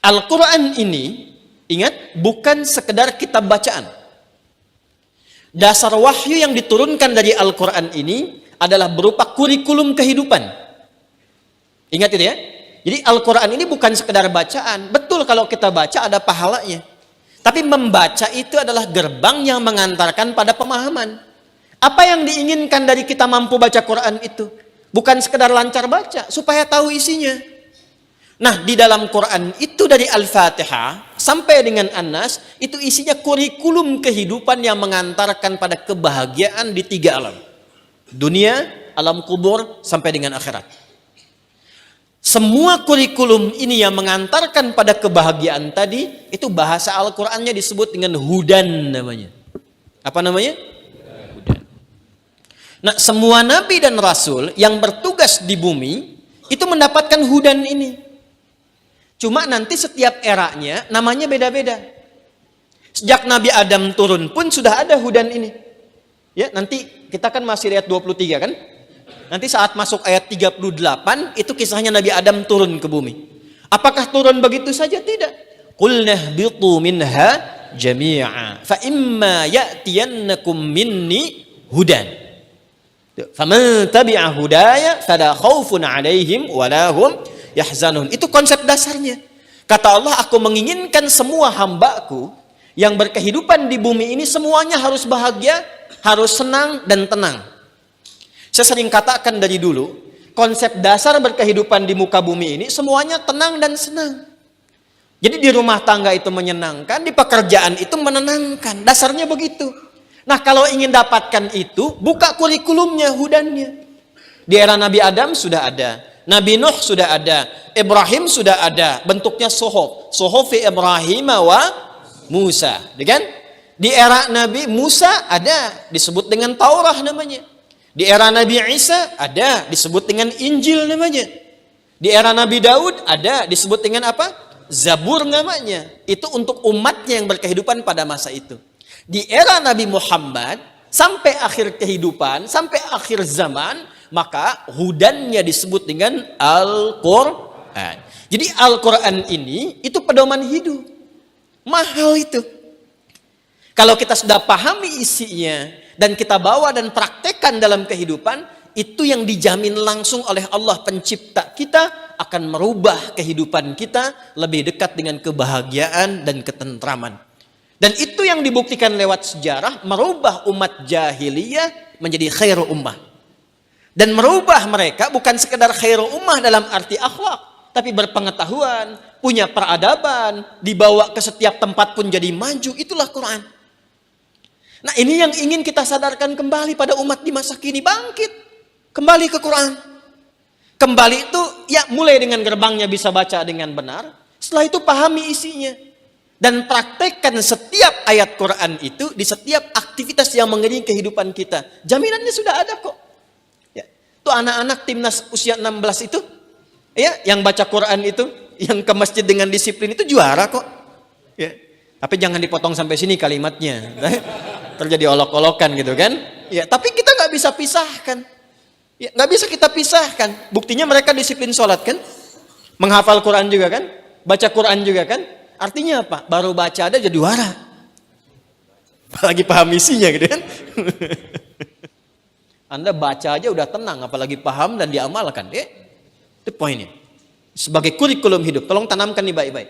Al-Quran ini, ingat, bukan sekedar kitab bacaan. Dasar wahyu yang diturunkan dari Al-Quran ini adalah berupa kurikulum kehidupan. Ingat itu ya. Jadi Al-Quran ini bukan sekedar bacaan. Betul kalau kita baca ada pahalanya. Tapi membaca itu adalah gerbang yang mengantarkan pada pemahaman. Apa yang diinginkan dari kita mampu baca Quran itu? Bukan sekedar lancar baca, supaya tahu isinya. Nah, di dalam Quran itu dari Al-Fatihah sampai dengan An-Nas, itu isinya kurikulum kehidupan yang mengantarkan pada kebahagiaan di 3 alam. Dunia, alam kubur, sampai dengan akhirat. Semua kurikulum ini yang mengantarkan pada kebahagiaan tadi, itu bahasa Al-Qur'annya disebut dengan hudan namanya. Apa namanya? Hudan. Nah, semua nabi dan rasul yang bertugas di bumi itu mendapatkan hudan ini. Cuma nanti setiap eranya namanya beda-beda. Sejak Nabi Adam turun pun sudah ada hudan ini. Ya, nanti kita kan masih lihat 23 kan? Nanti saat masuk ayat 38, itu kisahnya Nabi Adam turun ke bumi. Apakah turun begitu saja? Tidak. Qul nahbitu minha jami'a fa imma ya'tiyannakum minni hudan. Faman tabi'a hudaya fala khaufun 'alaihim wala hum yahzanun. Itu konsep dasarnya. Kata Allah, aku menginginkan semua hambaku yang berkehidupan di bumi ini semuanya harus bahagia, harus senang dan tenang. Saya sering katakan dari dulu, konsep dasar berkehidupan di muka bumi ini semuanya tenang dan senang. Jadi di rumah tangga itu menyenangkan, di pekerjaan itu menenangkan. Dasarnya begitu. Nah, kalau ingin dapatkan itu, buka kurikulumnya, hudannya. Di era Nabi Adam sudah ada, Nabi Nuh sudah ada, Ibrahim sudah ada, bentuknya sohof. Sohofi Ibrahim wa Musa. Kan? Di era Nabi Musa ada, disebut dengan Taurah namanya. Di era Nabi Isa ada, disebut dengan Injil namanya. Di era Nabi Daud ada, disebut dengan apa? Zabur namanya. Itu untuk umatnya yang berkehidupan pada masa itu. Di era Nabi Muhammad, sampai akhir kehidupan, sampai akhir zaman, maka hudannya disebut dengan Al-Quran. Jadi Al-Quran ini, itu pedoman hidup. Mahal itu. Kalau kita sudah pahami isinya, dan kita bawa dan praktekkan dalam kehidupan, itu yang dijamin langsung oleh Allah pencipta kita akan merubah kehidupan kita lebih dekat dengan kebahagiaan dan ketentraman. Dan itu yang dibuktikan lewat sejarah, merubah umat jahiliyah menjadi khairu ummah. Dan merubah mereka bukan sekedar khairu ummah dalam arti akhlak, tapi berpengetahuan, punya peradaban, dibawa ke setiap tempat pun jadi maju. Itulah Quran. Nah, ini yang ingin kita sadarkan kembali pada umat di masa kini. Bangkit, kembali ke Quran. Kembali itu ya mulai dengan gerbangnya bisa baca dengan benar. Setelah itu pahami isinya. Dan praktekkan setiap ayat Quran itu di setiap aktivitas yang mengiringi kehidupan kita. Jaminannya sudah ada kok. Ya, itu anak-anak timnas usia 16 itu, ya, yang baca Quran itu, yang ke masjid dengan disiplin itu juara kok. Ya. Tapi jangan dipotong sampai sini kalimatnya. Terjadi olok-olokan gitu kan. Ya, tapi kita nggak bisa pisahkan. Ya, nggak bisa kita pisahkan. Buktinya mereka disiplin sholat kan. Menghafal Quran juga kan. Baca Quran juga kan. Artinya apa? Baru baca ada jadi juara. Apalagi paham isinya gitu kan. Anda baca aja udah tenang. Apalagi paham dan diamalkan. Ya, itu poinnya. Sebagai kurikulum hidup. Tolong tanamkan nih baik-baik.